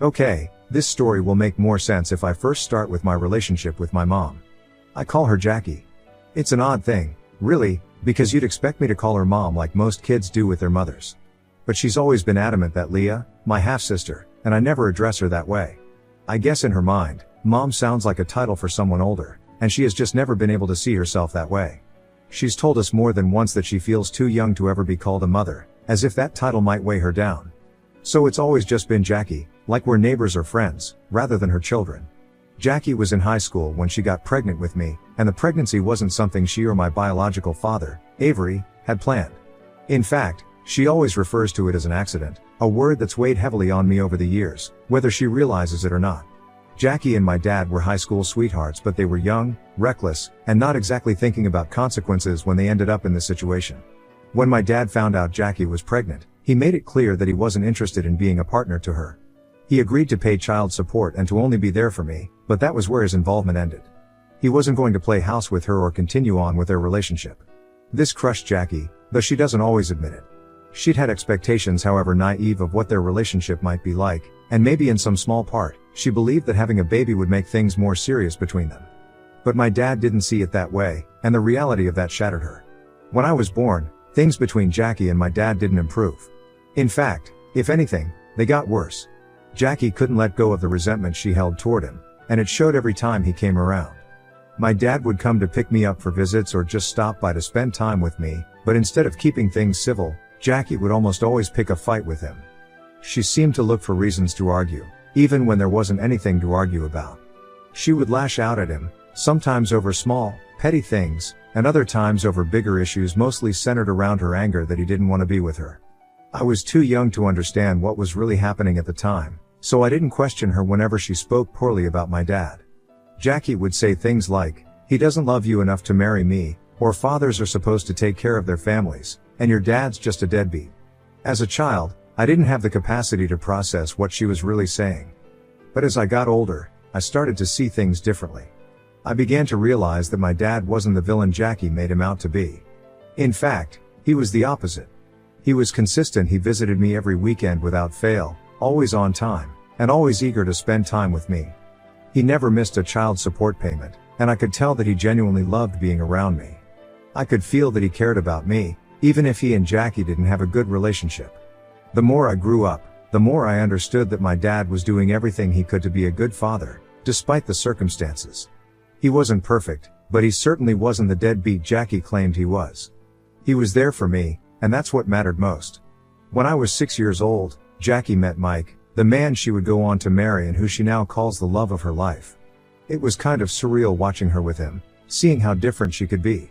Okay, this story will make more sense if I first start with my relationship with my mom. I call her Jackie. It's an odd thing, really, because you'd expect me to call her mom like most kids do with their mothers. But she's always been adamant that Leah, my half-sister, and I never address her that way. I guess in her mind, mom sounds like a title for someone older, and she has just never been able to see herself that way. She's told us more than once that she feels too young to ever be called a mother, as if that title might weigh her down. So it's always just been Jackie, like we're neighbors or friends, rather than her children. Jackie was in high school when she got pregnant with me, and the pregnancy wasn't something she or my biological father, Avery, had planned. In fact, she always refers to it as an accident, a word that's weighed heavily on me over the years, whether she realizes it or not. Jackie and my dad were high school sweethearts, but they were young, reckless, and not exactly thinking about consequences when they ended up in this situation. When my dad found out Jackie was pregnant, he made it clear that he wasn't interested in being a partner to her. He agreed to pay child support and to only be there for me, but that was where his involvement ended. He wasn't going to play house with her or continue on with their relationship. This crushed Jackie, though she doesn't always admit it. She'd had expectations, however naive, of what their relationship might be like, and maybe in some small part, she believed that having a baby would make things more serious between them. But my dad didn't see it that way, and the reality of that shattered her. When I was born, things between Jackie and my dad didn't improve. In fact, if anything, they got worse. Jackie couldn't let go of the resentment she held toward him, and it showed every time he came around. My dad would come to pick me up for visits or just stop by to spend time with me, but instead of keeping things civil, Jackie would almost always pick a fight with him. She seemed to look for reasons to argue, even when there wasn't anything to argue about. She would lash out at him, sometimes over small, petty things, and other times over bigger issues mostly centered around her anger that he didn't want to be with her. I was too young to understand what was really happening at the time, so I didn't question her whenever she spoke poorly about my dad. Jackie would say things like, "He doesn't love you enough to marry me," or "Fathers are supposed to take care of their families, and your dad's just a deadbeat." As a child, I didn't have the capacity to process what she was really saying. But as I got older, I started to see things differently. I began to realize that my dad wasn't the villain Jackie made him out to be. In fact, he was the opposite. He was consistent. He visited me every weekend without fail, always on time, and always eager to spend time with me. He never missed a child support payment, and I could tell that he genuinely loved being around me. I could feel that he cared about me, even if he and Jackie didn't have a good relationship. The more I grew up, the more I understood that my dad was doing everything he could to be a good father, despite the circumstances. He wasn't perfect, but he certainly wasn't the deadbeat Jackie claimed he was. He was there for me, and that's what mattered most. When I was 6 years old, Jackie met Mike, the man she would go on to marry and who she now calls the love of her life. It was kind of surreal watching her with him, seeing how different she could be.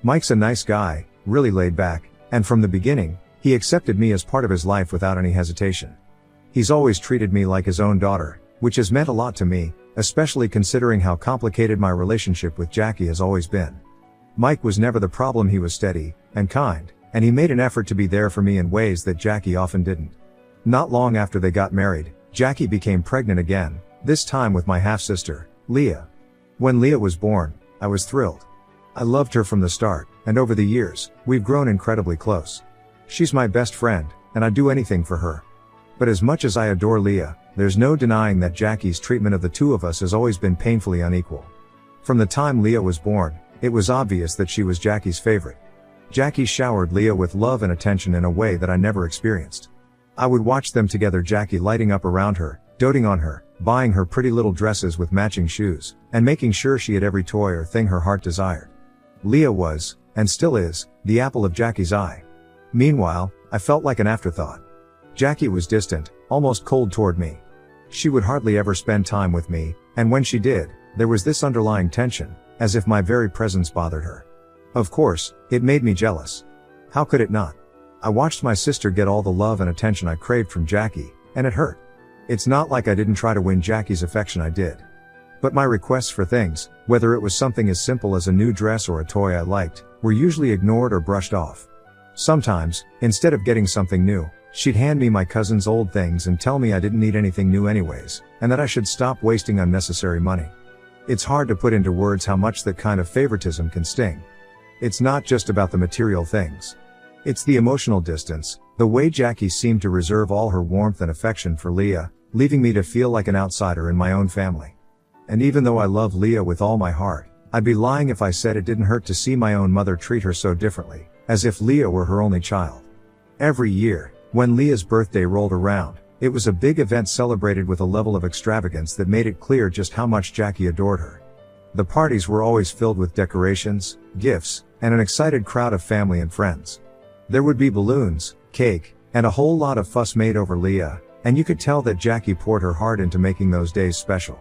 Mike's a nice guy, really laid back, and from the beginning, he accepted me as part of his life without any hesitation. He's always treated me like his own daughter, which has meant a lot to me, especially considering how complicated my relationship with Jackie has always been. Mike was never the problem. He was steady and kind, and he made an effort to be there for me in ways that Jackie often didn't. Not long after they got married, Jackie became pregnant again, this time with my half-sister, Leah. When Leah was born, I was thrilled. I loved her from the start, and over the years, we've grown incredibly close. She's my best friend, and I'd do anything for her. But as much as I adore Leah, there's no denying that Jackie's treatment of the two of us has always been painfully unequal. From the time Leah was born, it was obvious that she was Jackie's favorite. Jackie showered Leah with love and attention in a way that I never experienced. I would watch them together, Jackie lighting up around her, doting on her, buying her pretty little dresses with matching shoes, and making sure she had every toy or thing her heart desired. Leah was, and still is, the apple of Jackie's eye. Meanwhile, I felt like an afterthought. Jackie was distant, almost cold toward me. She would hardly ever spend time with me, and when she did, there was this underlying tension, as if my very presence bothered her. Of course, it made me jealous. How could it not? I watched my sister get all the love and attention I craved from Jackie, and it hurt. It's not like I didn't try to win Jackie's affection, I did. But my requests for things, whether it was something as simple as a new dress or a toy I liked, were usually ignored or brushed off. Sometimes, instead of getting something new, she'd hand me my cousin's old things and tell me I didn't need anything new anyways, and that I should stop wasting unnecessary money. It's hard to put into words how much that kind of favoritism can sting. It's not just about the material things. It's the emotional distance, the way Jackie seemed to reserve all her warmth and affection for Leah, leaving me to feel like an outsider in my own family. And even though I love Leah with all my heart, I'd be lying if I said it didn't hurt to see my own mother treat her so differently, as if Leah were her only child. Every year, when Leah's birthday rolled around, it was a big event celebrated with a level of extravagance that made it clear just how much Jackie adored her. The parties were always filled with decorations, gifts, and an excited crowd of family and friends. There would be balloons, cake, and a whole lot of fuss made over Leah, and you could tell that Jackie poured her heart into making those days special.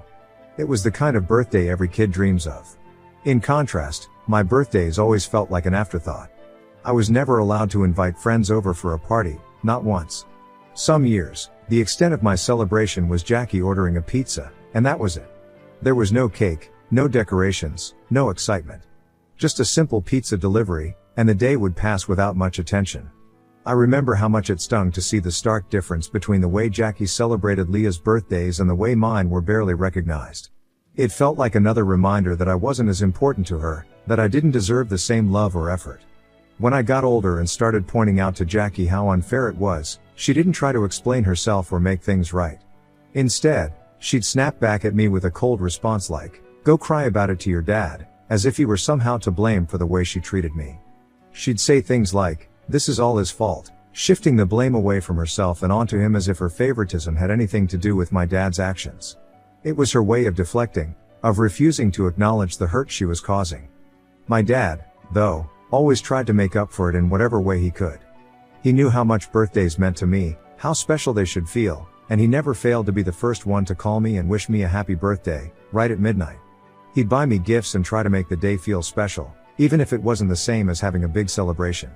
It was the kind of birthday every kid dreams of. In contrast, my birthdays always felt like an afterthought. I was never allowed to invite friends over for a party, not once. Some years, the extent of my celebration was Jackie ordering a pizza, and that was it. There was no cake, no decorations, no excitement. Just a simple pizza delivery, and the day would pass without much attention. I remember how much it stung to see the stark difference between the way Jackie celebrated Leah's birthdays and the way mine were barely recognized. It felt like another reminder that I wasn't as important to her, that I didn't deserve the same love or effort. When I got older and started pointing out to Jackie how unfair it was, she didn't try to explain herself or make things right. Instead, she'd snap back at me with a cold response like, "Go cry about it to your dad," as if he were somehow to blame for the way she treated me. She'd say things like, "This is all his fault," shifting the blame away from herself and onto him as if her favoritism had anything to do with my dad's actions. It was her way of deflecting, of refusing to acknowledge the hurt she was causing. My dad, though, always tried to make up for it in whatever way he could. He knew how much birthdays meant to me, how special they should feel, and he never failed to be the first one to call me and wish me a happy birthday, right at midnight. He'd buy me gifts and try to make the day feel special, even if it wasn't the same as having a big celebration.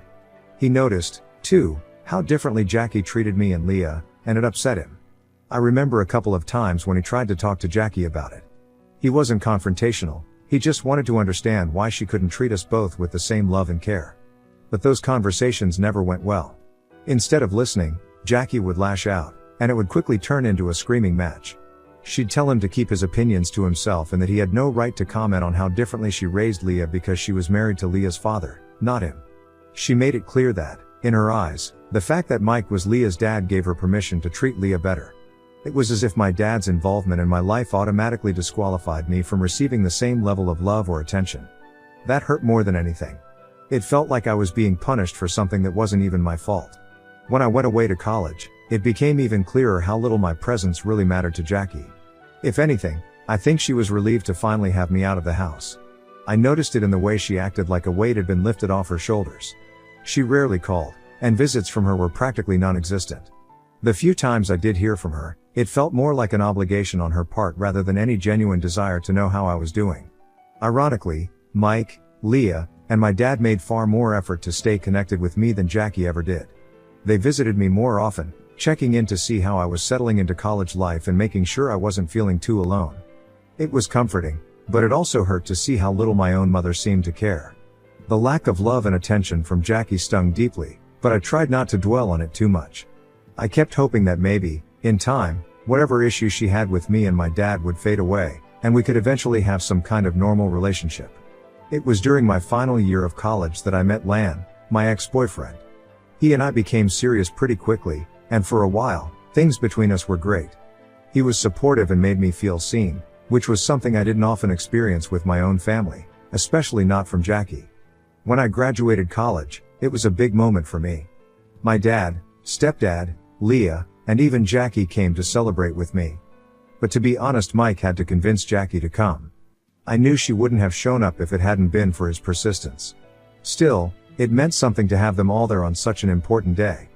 He noticed, too, how differently Jackie treated me and Leah, and it upset him. I remember a couple of times when he tried to talk to Jackie about it. He wasn't confrontational, he just wanted to understand why she couldn't treat us both with the same love and care. But those conversations never went well. Instead of listening, Jackie would lash out, and it would quickly turn into a screaming match. She'd tell him to keep his opinions to himself and that he had no right to comment on how differently she raised Leah because she was married to Leah's father, not him. She made it clear that, in her eyes, the fact that Mike was Leah's dad gave her permission to treat Leah better. It was as if my dad's involvement in my life automatically disqualified me from receiving the same level of love or attention. That hurt more than anything. It felt like I was being punished for something that wasn't even my fault. When I went away to college, it became even clearer how little my presence really mattered to Jackie. If anything, I think she was relieved to finally have me out of the house. I noticed it in the way she acted like a weight had been lifted off her shoulders. She rarely called, and visits from her were practically non-existent. The few times I did hear from her, it felt more like an obligation on her part rather than any genuine desire to know how I was doing. Ironically, Mike, Leah, and my dad made far more effort to stay connected with me than Jackie ever did. They visited me more often, checking in to see how I was settling into college life and making sure I wasn't feeling too alone. It was comforting, but it also hurt to see how little my own mother seemed to care. The lack of love and attention from Jackie stung deeply, but I tried not to dwell on it too much. I kept hoping that maybe, in time, whatever issues she had with me and my dad would fade away, and we could eventually have some kind of normal relationship. It was during my final year of college that I met Lan, my ex-boyfriend. He and I became serious pretty quickly, and for a while, things between us were great. He was supportive and made me feel seen, which was something I didn't often experience with my own family, especially not from Jackie. When I graduated college, it was a big moment for me. My dad, stepdad, Leah, and even Jackie came to celebrate with me. But to be honest, Mike had to convince Jackie to come. I knew she wouldn't have shown up if it hadn't been for his persistence. Still, it meant something to have them all there on such an important day.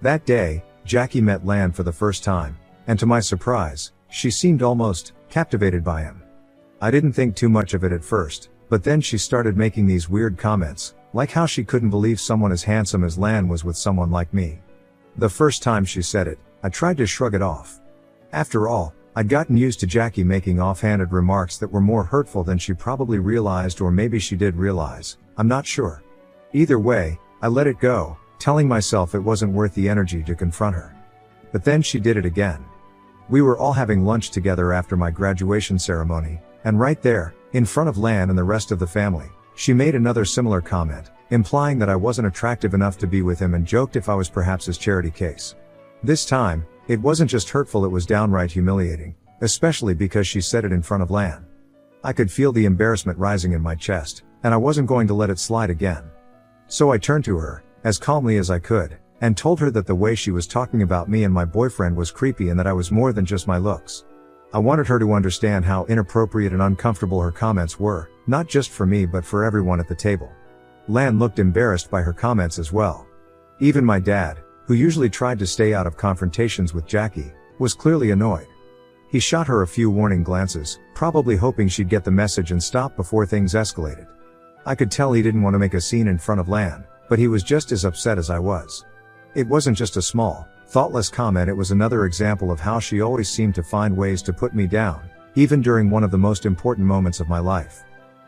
That day, Jackie met Lan for the first time, and to my surprise, she seemed almost captivated by him. I didn't think too much of it at first, but then she started making these weird comments, like how she couldn't believe someone as handsome as Lan was with someone like me. The first time she said it, I tried to shrug it off. After all, I'd gotten used to Jackie making offhanded remarks that were more hurtful than she probably realized, or maybe she did realize, I'm not sure. Either way, I let it go, telling myself it wasn't worth the energy to confront her. But then she did it again. We were all having lunch together after my graduation ceremony, and right there, in front of Lan and the rest of the family, she made another similar comment, implying that I wasn't attractive enough to be with him and joked if I was perhaps his charity case. This time, It wasn't just hurtful, it was downright humiliating, especially because she said it in front of Lan. I could feel the embarrassment rising in my chest, and I wasn't going to let it slide again. So I turned to her, as calmly as I could, and told her that the way she was talking about me and my boyfriend was creepy and that I was more than just my looks. I wanted her to understand how inappropriate and uncomfortable her comments were, not just for me but for everyone at the table. Lan looked embarrassed by her comments as well. Even my dad, who usually tried to stay out of confrontations with Jackie, was clearly annoyed. He shot her a few warning glances, probably hoping she'd get the message and stop before things escalated. I could tell he didn't want to make a scene in front of Lan, but he was just as upset as I was. It wasn't just a small, thoughtless comment, it was another example of how she always seemed to find ways to put me down, even during one of the most important moments of my life.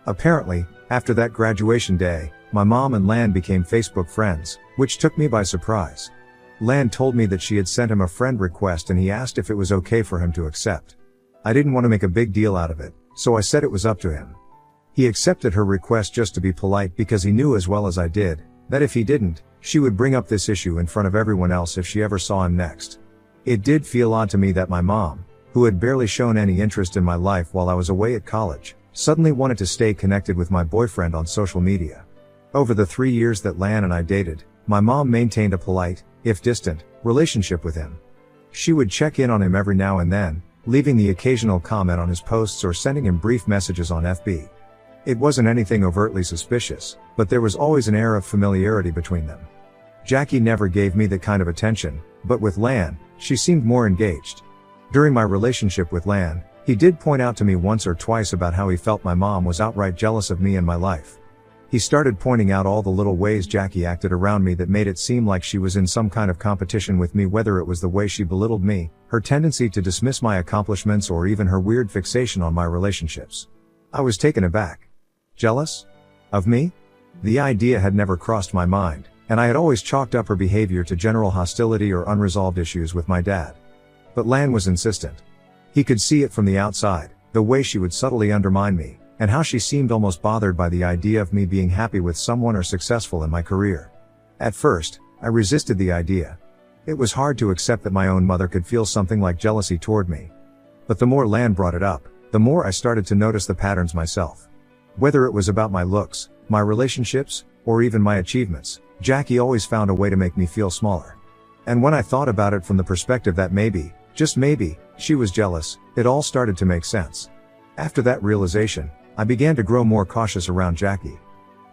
Apparently, after that graduation day, my mom and Lan became Facebook friends, which took me by surprise. Lan told me that she had sent him a friend request and he asked if it was okay for him to accept. I didn't want to make a big deal out of it, so I said it was up to him. He accepted her request just to be polite because he knew as well as I did, that if he didn't, she would bring up this issue in front of everyone else if she ever saw him next. It did feel odd to me that my mom, who had barely shown any interest in my life while I was away at college, suddenly wanted to stay connected with my boyfriend on social media. Over the 3 years that Lan and I dated, my mom maintained a polite, if distant, relationship with him. She would check in on him every now and then, leaving the occasional comment on his posts or sending him brief messages on FB. It wasn't anything overtly suspicious, but there was always an air of familiarity between them. Jackie never gave me the kind of attention, but with Lan, she seemed more engaged. During my relationship with Lan, he did point out to me once or twice about how he felt my mom was outright jealous of me and my life. He started pointing out all the little ways Jackie acted around me that made it seem like she was in some kind of competition with me, whether it was the way she belittled me, her tendency to dismiss my accomplishments, or even her weird fixation on my relationships. I was taken aback. Jealous? Of me? The idea had never crossed my mind, and I had always chalked up her behavior to general hostility or unresolved issues with my dad. But Lan was insistent. He could see it from the outside, the way she would subtly undermine me, and how she seemed almost bothered by the idea of me being happy with someone or successful in my career. At first, I resisted the idea. It was hard to accept that my own mother could feel something like jealousy toward me. But the more Lan brought it up, the more I started to notice the patterns myself. Whether it was about my looks, my relationships, or even my achievements, Jackie always found a way to make me feel smaller. And when I thought about it from the perspective that maybe, just maybe, she was jealous, it all started to make sense. After that realization, I began to grow more cautious around Jackie.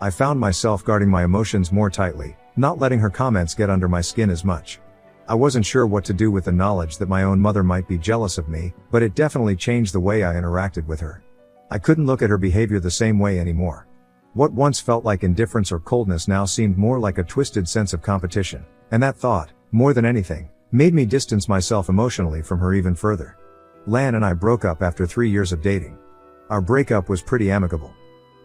I found myself guarding my emotions more tightly, not letting her comments get under my skin as much. I wasn't sure what to do with the knowledge that my own mother might be jealous of me, but it definitely changed the way I interacted with her. I couldn't look at her behavior the same way anymore. What once felt like indifference or coldness now seemed more like a twisted sense of competition, and that thought, more than anything, made me distance myself emotionally from her even further. Lan and I broke up after 3 years of dating. Our breakup was pretty amicable.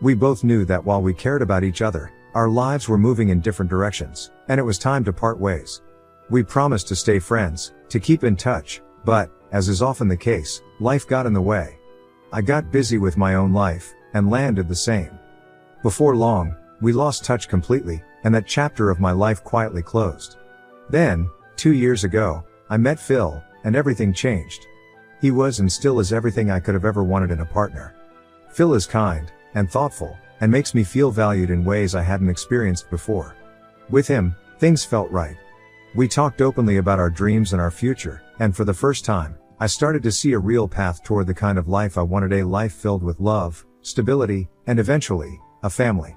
We both knew that while we cared about each other, our lives were moving in different directions, and it was time to part ways. We promised to stay friends, to keep in touch, but, as is often the case, life got in the way. I got busy with my own life, and Lan did the same. Before long, we lost touch completely, and that chapter of my life quietly closed. Then, 2 years ago, I met Phil, and everything changed. He was and still is everything I could have ever wanted in a partner. Phil is kind, and thoughtful, and makes me feel valued in ways I hadn't experienced before. With him, things felt right. We talked openly about our dreams and our future, and for the first time, I started to see a real path toward the kind of life I wanted, a life filled with love, stability, and eventually, a family.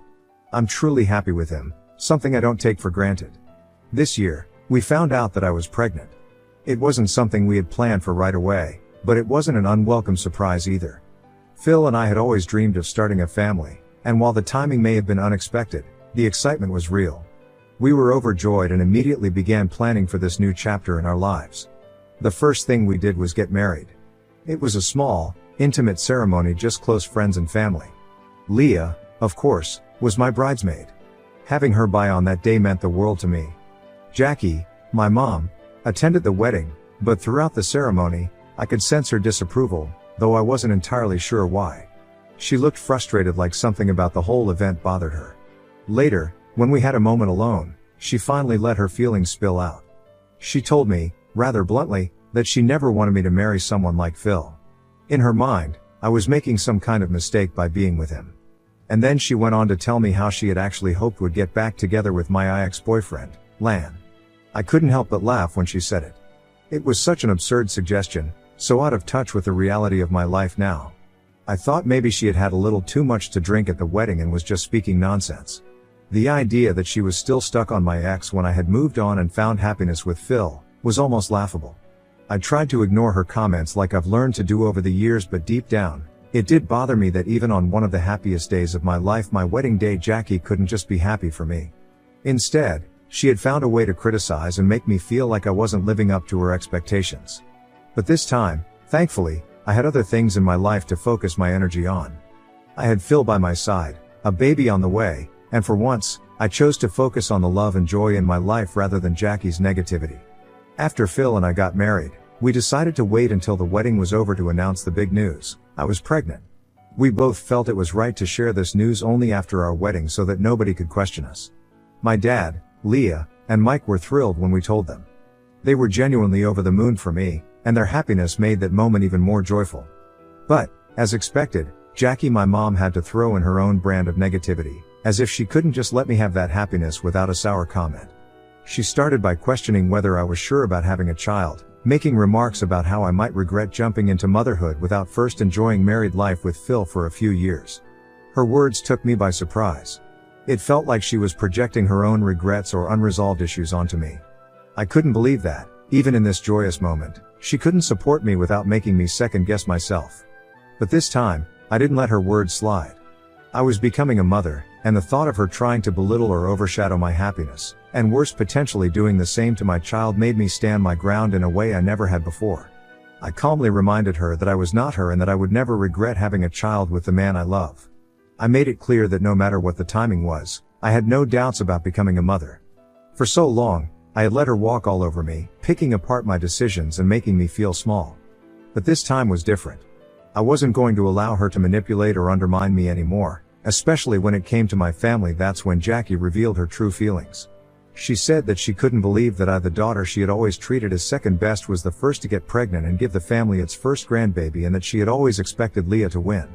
I'm truly happy with him, something I don't take for granted. This year, we found out that I was pregnant. It wasn't something we had planned for right away, but it wasn't an unwelcome surprise either. Phil and I had always dreamed of starting a family, and while the timing may have been unexpected, the excitement was real. We were overjoyed and immediately began planning for this new chapter in our lives. The first thing we did was get married. It was a small, intimate ceremony, just close friends and family. Leah, of course, was my bridesmaid. Having her by on that day meant the world to me. Jackie, my mom, attended the wedding, but throughout the ceremony, I could sense her disapproval, though I wasn't entirely sure why. She looked frustrated, like something about the whole event bothered her. Later, when we had a moment alone, she finally let her feelings spill out. She told me, rather bluntly, that she never wanted me to marry someone like Phil. In her mind, I was making some kind of mistake by being with him. And then she went on to tell me how she had actually hoped would get back together with my ex-boyfriend, Lan. I couldn't help but laugh when she said it. It was such an absurd suggestion, so out of touch with the reality of my life now. I thought maybe she had had a little too much to drink at the wedding and was just speaking nonsense. The idea that she was still stuck on my ex when I had moved on and found happiness with Phil was almost laughable. I tried to ignore her comments like I've learned to do over the years, but deep down, it did bother me that even on one of the happiest days of my life, my wedding day, Jackie couldn't just be happy for me. Instead, she had found a way to criticize and make me feel like I wasn't living up to her expectations. But this time, thankfully, I had other things in my life to focus my energy on. I had Phil by my side, a baby on the way, and for once, I chose to focus on the love and joy in my life rather than Jackie's negativity. After Phil and I got married, we decided to wait until the wedding was over to announce the big news. I was pregnant. We both felt it was right to share this news only after our wedding so that nobody could question us. My dad, Leah, and Mike were thrilled when we told them. They were genuinely over the moon for me, and their happiness made that moment even more joyful. But, as expected, Jackie, my mom, had to throw in her own brand of negativity, as if she couldn't just let me have that happiness without a sour comment. She started by questioning whether I was sure about having a child, making remarks about how I might regret jumping into motherhood without first enjoying married life with Phil for a few years. Her words took me by surprise. It felt like she was projecting her own regrets or unresolved issues onto me. I couldn't believe that, even in this joyous moment, she couldn't support me without making me second-guess myself. But this time, I didn't let her words slide. I was becoming a mother, and the thought of her trying to belittle or overshadow my happiness, and worse, potentially doing the same to my child, made me stand my ground in a way I never had before. I calmly reminded her that I was not her and that I would never regret having a child with the man I love. I made it clear that no matter what the timing was, I had no doubts about becoming a mother. For so long, I had let her walk all over me, picking apart my decisions and making me feel small. But this time was different. I wasn't going to allow her to manipulate or undermine me anymore, especially when it came to my family. That's when Jackie revealed her true feelings. She said that she couldn't believe that I, the daughter she had always treated as second best, was the first to get pregnant and give the family its first grandbaby, and that she had always expected Leah to win.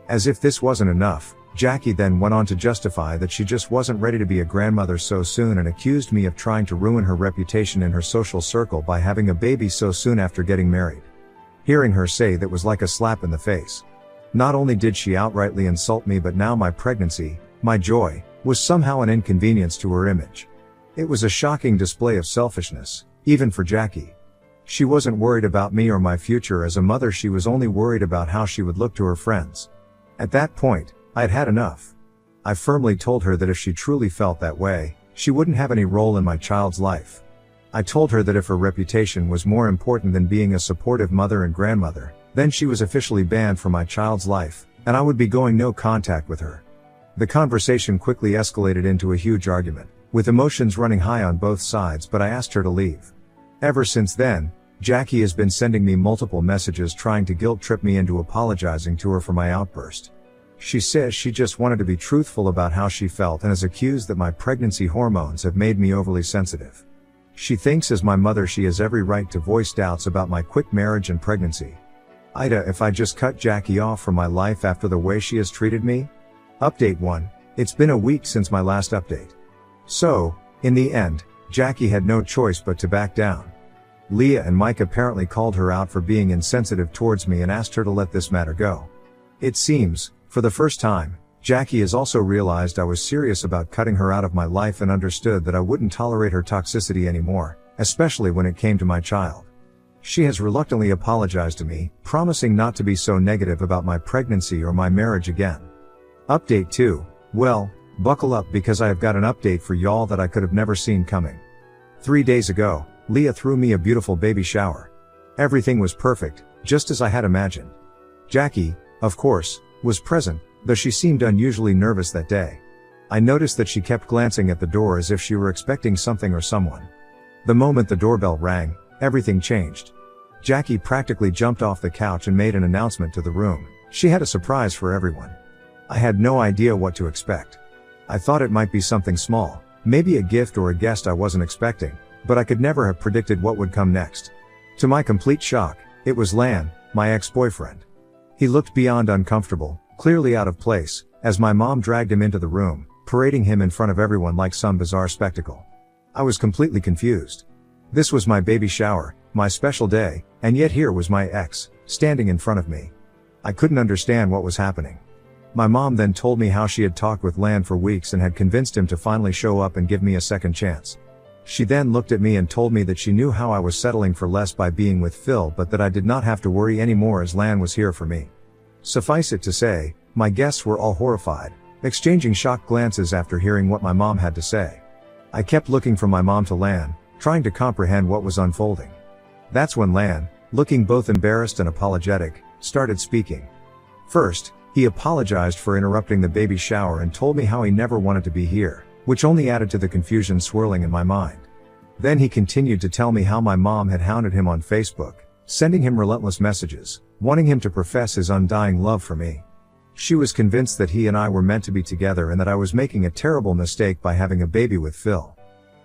As if this wasn't enough, Jackie then went on to justify that she just wasn't ready to be a grandmother so soon, and accused me of trying to ruin her reputation in her social circle by having a baby so soon after getting married. Hearing her say that was like a slap in the face. Not only did she outrightly insult me, but now my pregnancy, my joy, was somehow an inconvenience to her image. It was a shocking display of selfishness, even for Jackie. She wasn't worried about me or my future as a mother, she was only worried about how she would look to her friends. At that point, I had had enough. I firmly told her that if she truly felt that way, she wouldn't have any role in my child's life. I told her that if her reputation was more important than being a supportive mother and grandmother, then she was officially banned from my child's life, and I would be going no contact with her. The conversation quickly escalated into a huge argument, with emotions running high on both sides, but I asked her to leave. Ever since then, Jackie has been sending me multiple messages trying to guilt-trip me into apologizing to her for my outburst. She says she just wanted to be truthful about how she felt and has accused that my pregnancy hormones have made me overly sensitive. She thinks as my mother she has every right to voice doubts about my quick marriage and pregnancy. Ida, if I just cut Jackie off from my life after the way she has treated me? Update 1. It's been a week since my last update. So, in the end, Jackie had no choice but to back down. Leah and Mike apparently called her out for being insensitive towards me and asked her to let this matter go. It seems, for the first time, Jackie has also realized I was serious about cutting her out of my life and understood that I wouldn't tolerate her toxicity anymore, especially when it came to my child. She has reluctantly apologized to me, promising not to be so negative about my pregnancy or my marriage again. Update 2. Well, buckle up because I have got an update for y'all that I could have never seen coming. 3 days ago, Leah threw me a beautiful baby shower. Everything was perfect, just as I had imagined. Jackie, of course, was present, though she seemed unusually nervous that day. I noticed that she kept glancing at the door as if she were expecting something or someone. The moment the doorbell rang, everything changed. Jackie practically jumped off the couch and made an announcement to the room. She had a surprise for everyone. I had no idea what to expect. I thought it might be something small, maybe a gift or a guest I wasn't expecting, but I could never have predicted what would come next. To my complete shock, it was Lan, my ex-boyfriend. He looked beyond uncomfortable, clearly out of place, as my mom dragged him into the room, parading him in front of everyone like some bizarre spectacle. I was completely confused. This was my baby shower, my special day, and yet here was my ex, standing in front of me. I couldn't understand what was happening. My mom then told me how she had talked with Lan for weeks and had convinced him to finally show up and give me a second chance. She then looked at me and told me that she knew how I was settling for less by being with Phil, but that I did not have to worry anymore as Lan was here for me. Suffice it to say, my guests were all horrified, exchanging shocked glances after hearing what my mom had to say. I kept looking from my mom to Lan, trying to comprehend what was unfolding. That's when Lan, looking both embarrassed and apologetic, started speaking. First, he apologized for interrupting the baby shower and told me how he never wanted to be here, which only added to the confusion swirling in my mind. Then he continued to tell me how my mom had hounded him on Facebook, sending him relentless messages, wanting him to profess his undying love for me. She was convinced that he and I were meant to be together and that I was making a terrible mistake by having a baby with Phil.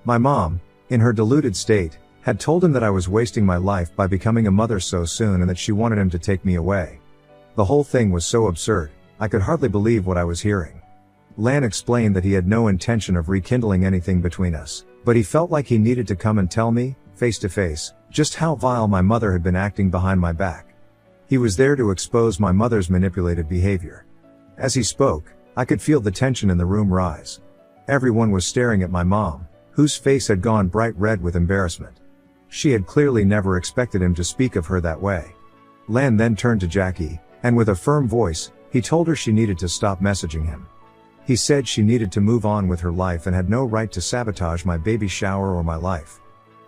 My mom, in her deluded state, had told him that I was wasting my life by becoming a mother so soon and that she wanted him to take me away. The whole thing was so absurd, I could hardly believe what I was hearing. Lan explained that he had no intention of rekindling anything between us, but he felt like he needed to come and tell me, face to face, just how vile my mother had been acting behind my back. He was there to expose my mother's manipulative behavior. As he spoke, I could feel the tension in the room rise. Everyone was staring at my mom, whose face had gone bright red with embarrassment. She had clearly never expected him to speak of her that way. Lan then turned to Jackie, and with a firm voice, he told her she needed to stop messaging him. He said she needed to move on with her life and had no right to sabotage my baby shower or my life.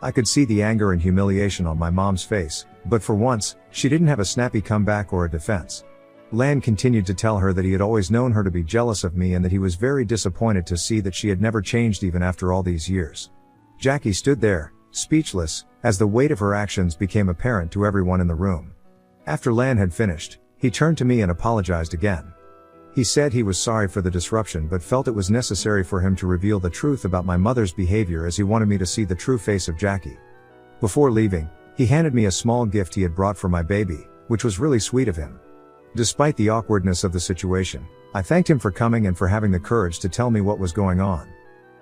I could see the anger and humiliation on my mom's face, but for once, she didn't have a snappy comeback or a defense. Lan continued to tell her that he had always known her to be jealous of me and that he was very disappointed to see that she had never changed even after all these years. Jackie stood there, speechless, as the weight of her actions became apparent to everyone in the room. After Lan had finished, he turned to me and apologized again. He said he was sorry for the disruption but felt it was necessary for him to reveal the truth about my mother's behavior as he wanted me to see the true face of Jackie. Before leaving, he handed me a small gift he had brought for my baby, which was really sweet of him. Despite the awkwardness of the situation, I thanked him for coming and for having the courage to tell me what was going on.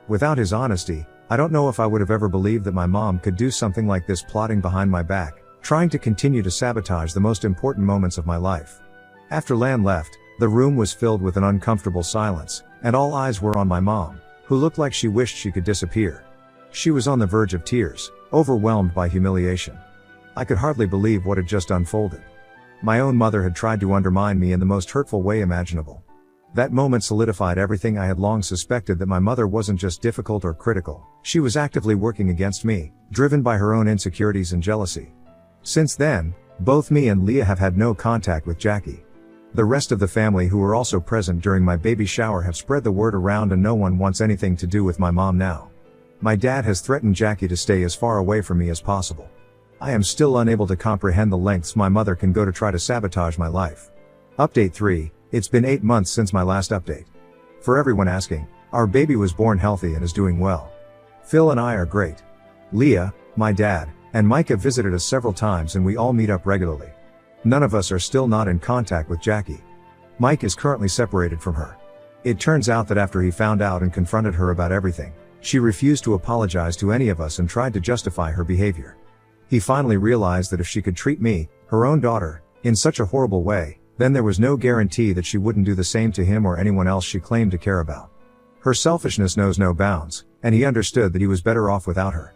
Without his honesty, I don't know if I would have ever believed that my mom could do something like this, plotting behind my back, trying to continue to sabotage the most important moments of my life. After Lan left, the room was filled with an uncomfortable silence, and all eyes were on my mom, who looked like she wished she could disappear. She was on the verge of tears, overwhelmed by humiliation. I could hardly believe what had just unfolded. My own mother had tried to undermine me in the most hurtful way imaginable. That moment solidified everything I had long suspected, that my mother wasn't just difficult or critical, she was actively working against me, driven by her own insecurities and jealousy. Since then, both me and Leah have had no contact with Jackie. The rest of the family who were also present during my baby shower have spread the word around and no one wants anything to do with my mom now. My dad has threatened Jackie to stay as far away from me as possible. I am still unable to comprehend the lengths my mother can go to try to sabotage my life. Update 3, it's been 8 months since my last update. For everyone asking, our baby was born healthy and is doing well. Phil and I are great. Leah, my dad, and Mike have visited us several times and we all meet up regularly. None of us are still not in contact with Jackie. Mike is currently separated from her. It turns out that after he found out and confronted her about everything, she refused to apologize to any of us and tried to justify her behavior. He finally realized that if she could treat me, her own daughter, in such a horrible way, then there was no guarantee that she wouldn't do the same to him or anyone else she claimed to care about. Her selfishness knows no bounds, and he understood that he was better off without her.